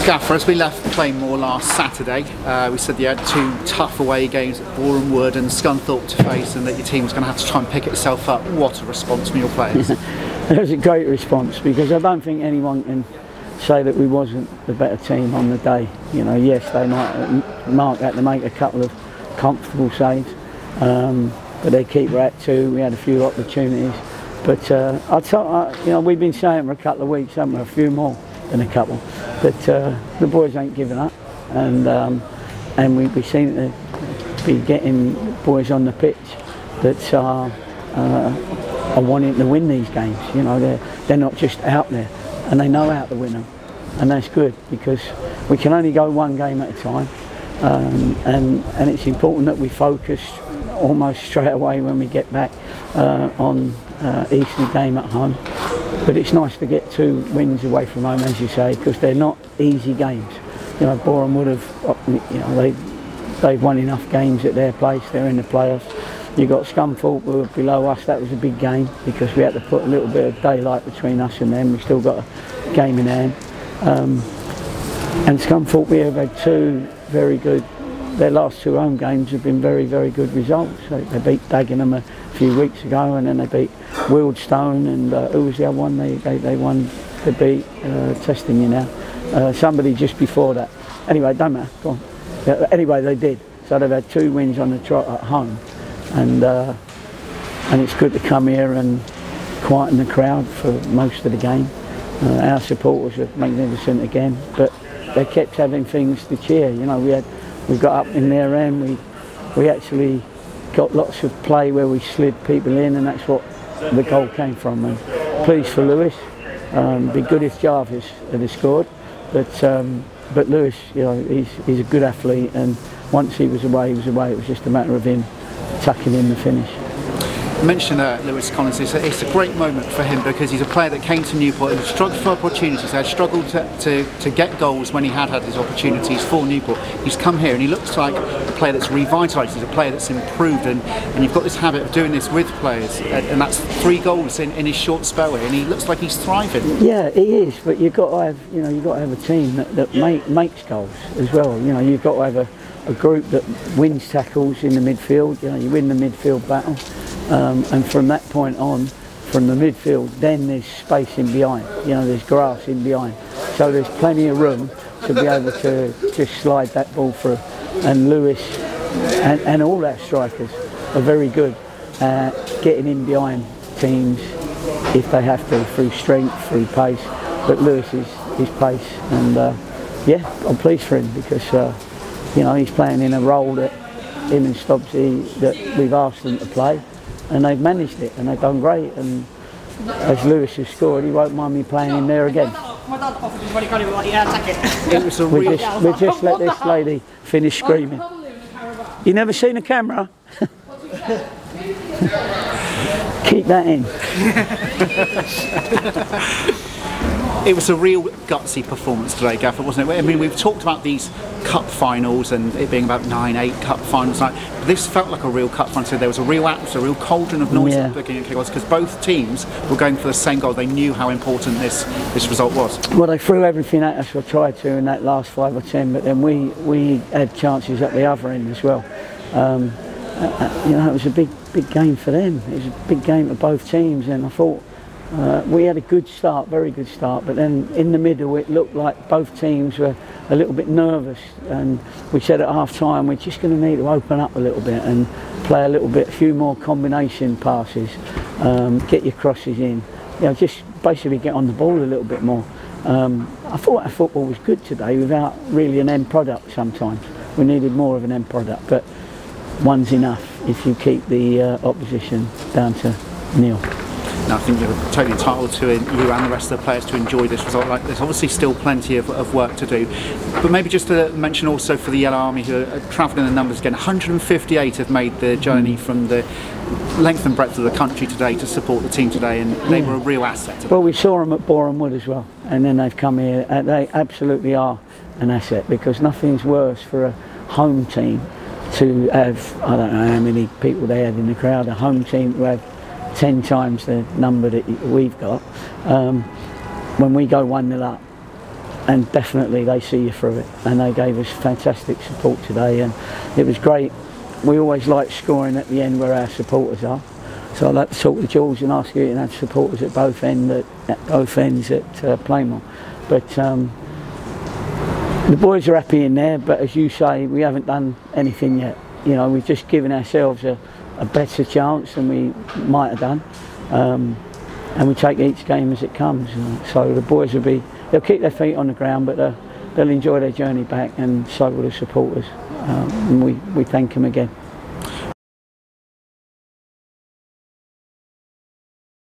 Gaffer, as we left Plainmoor last Saturday, we said you had two tough away games at Boreham Wood and Scunthorpe to face, and that your team was going to have to try and pick itself up. What a response from your players. It was a great response, because I don't think anyone can say that we wasn't the better team on the day. You know, yes, they might Mark had to make a couple of comfortable saves, but their keeper had two. We had a few opportunities, but you know, we've been saying for a couple of weeks, haven't we? A few more than a couple, but the boys ain't giving up, and we seem to be getting boys on the pitch that are wanting to win these games. You know, they're not just out there, and they know how to win them, and that's good, because we can only go one game at a time, and it's important that we focus almost straight away when we get back on Eastleigh game at home. But it's nice to get 2 wins away from home, as you say, because they're not easy games. You know, Boreham would have, you know, they've won enough games at their place. They're in the playoffs. You got Scunthorpe, who were below us. That was a big game, because we had to put a little bit of daylight between us and them. We still got a game in hand. And Scunthorpe, we have had 2 very good. Their last 2 home games have been very, very good results. They beat Dagenham a few weeks ago, and then they beat Wealdstone, and who was the other one? They won. They beat testing you now. Somebody just before that. Anyway, don't matter. Go on. Yeah, anyway, they did. So they've had 2 wins on the trot at home, and it's good to come here and quieten the crowd for most of the game. Our supporters are magnificent again, but they kept having things to cheer. You know, we got up in their end. We actually got lots of play where we slid people in, and that's what the goal came from. And pleased for Lewis. Be good if Jarvis had scored, but Lewis, you know, he's a good athlete, and once he was away, he was away. It was just a matter of him tucking in the finish. You mentioned Lewis Collins. It's a great moment for him, because he's a player that came to Newport and struggled for opportunities. He had struggled to get goals when he had his opportunities for Newport. He's come here and he looks like a player that's revitalised. He's a player that's improved, and you've got this habit of doing this with players, and that's 3 goals in his short spell here, and he looks like he's thriving. Yeah, he is, but you've got to have, you know, you've got to have a team that makes goals as well. You know, you've got to have a group that wins tackles in the midfield. You know, you win the midfield battle. And from that point on, from the midfield, then there's space in behind. You know, there's grass in behind. So there's plenty of room to be able to just slide that ball through. And Lewis and all our strikers are very good at getting in behind teams if they have to, through strength, through pace. But Lewis is his pace, and yeah, I'm pleased for him, because you know, he's playing in a role that him and Stobbsy, that we've asked them to play. And they've managed it, and they've done great. And as Lewis has scored, he won't mind me playing him there again. We just let this lady finish screaming. You never seen a camera? Keep that in. It was a real gutsy performance today, Gaffer, wasn't it? I mean, we've talked about these cup finals and it being about 9-8 cup finals. This felt like a real cup final. So there was a real atmosphere, a real cauldron of noise at the beginning of kickoffs, because both teams were going for the same goal. They knew how important this result was. Well, they threw everything at us, or tried to, in that last 5 or 10, but then we had chances at the other end as well. You know, it was a big game for them. It was a big game for both teams, and I thought we had a good start, very good start, but then in the middle it looked like both teams were a little bit nervous, and we said at half time we're just going to need to open up a little bit and play a little bit, a few more combination passes, get your crosses in, you know, just basically get on the ball a little bit more. I thought our football was good today without really an end product. Sometimes we needed more of an end product, but one's enough if you keep the opposition down to 0. No, I think you're totally entitled to it, you and the rest of the players, to enjoy this result. Like, there's obviously still plenty of work to do, but maybe just to mention also for the Yellow Army, who are travelling in the numbers again. 158 have made the journey from the length and breadth of the country today to support the team today, and they were a real asset today. Well, we saw them at Boreham Wood as well, and then they've come here. They absolutely are an asset, because nothing's worse for a home team to have, I don't know how many people they had in the crowd, a home team to have 10 times the number that we've got. When we go 1-0 up, and definitely they see you through it, and they gave us fantastic support today, and it was great. We always like scoring at the end where our supporters are, so I'd like to talk to Jules and ask you to have supporters at both ends at Plainmoor. But the boys are happy in there, but as you say, we haven't done anything yet. You know, we've just given ourselves a better chance than we might have done, and we take each game as it comes. So the boys they'll keep their feet on the ground, but they'll enjoy their journey back, and so will the supporters. And we thank them again.